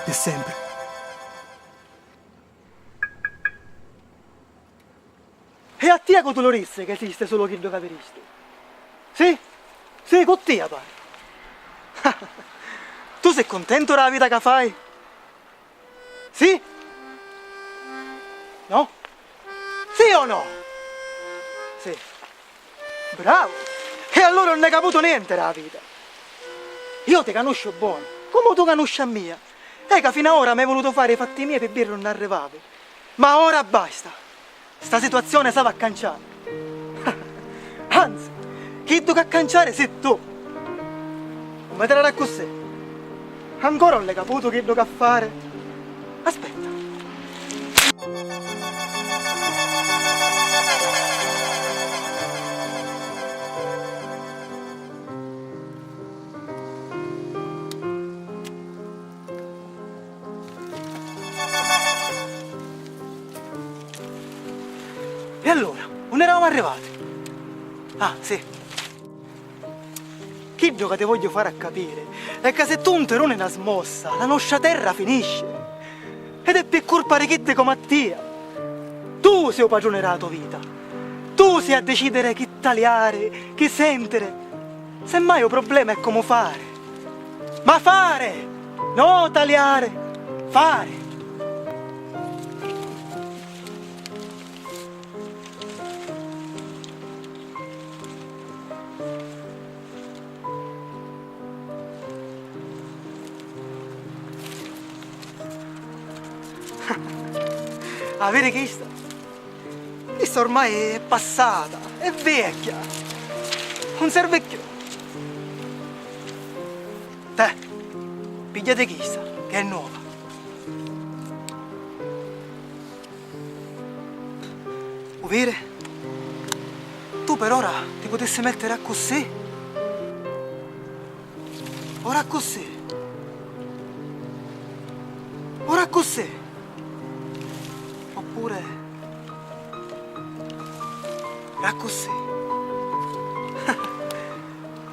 di sempre. E a te tu lo disse che esiste solo chi dove veristi? Sì? Sì, con te pare. Tu sei contento della vita che fai? Sì? No? Sì o no? Sì. Bravo! E allora non hai capito niente della vita. Io ti conosco buono, come tu conosci a mia. E che fino ad ora mi hai voluto fare i fatti miei per birra non arrivavi. Ma ora basta. Sta situazione sa va a canciare. Anzi, chi tu che canciare sei tu. Come te la così? Ancora non l'hai capito che devo fare? Aspetta. E allora, non eravamo arrivati? Ah, sì. Che gioco ti voglio fare a capire è che se tu non te non è una smossa, la nostra terra finisce. Ed è per colpa di chi come a te. Tu sei il padrone della tua vita. Tu sei a decidere chi tagliare, chi sentire. Semmai il problema è come fare. Ma fare! No tagliare! Fare! Ah, vedi che sta? Questa ormai è passata, è vecchia. Non serve più. Te, pigliate questa, che è nuova. Vuoi vedere? Tu per ora ti potessi mettere a così. Ora così. Ora così. Oppure era così.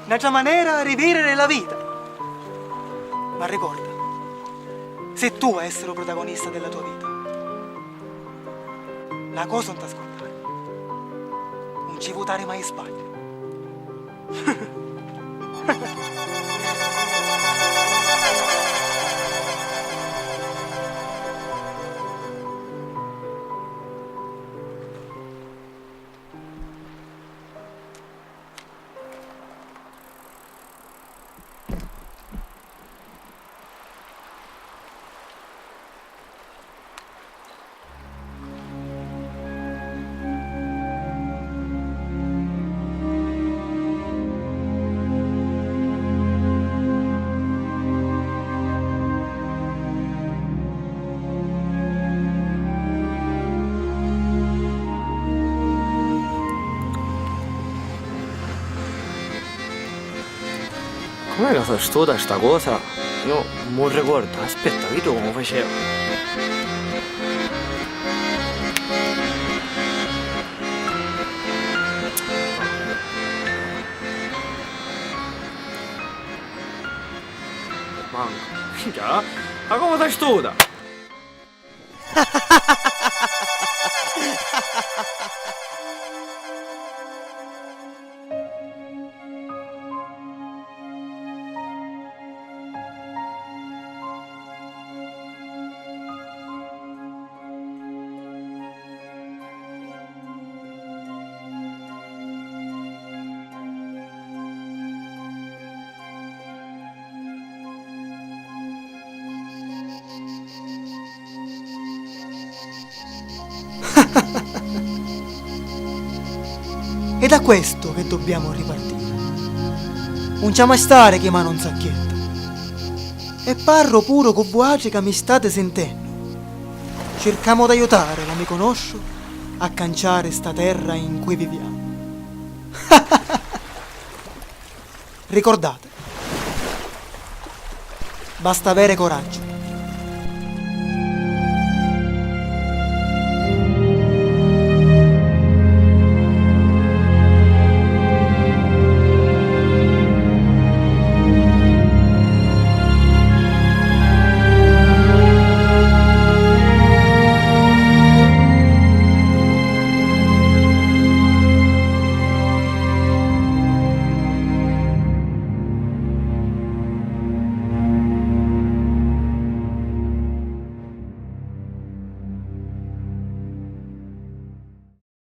Un'altra maniera di vivere la vita. Ma ricorda, sei tu a essere il protagonista della tua vita. La cosa non ti ascoltare. Non ci votare mai in sbaglio. Come la fai tutta sta cosa? Io non ricordo. Aspetta, vedo come faceva. Manco. Già? Ma come fai tutta? È da questo che dobbiamo ripartire. Non c'è mai stare che mano un sacchetto. E parlo pure con voce che mi state sentendo. Cerchiamo di aiutare la mi conosco a canciare sta terra in cui viviamo. Ricordate, basta avere coraggio.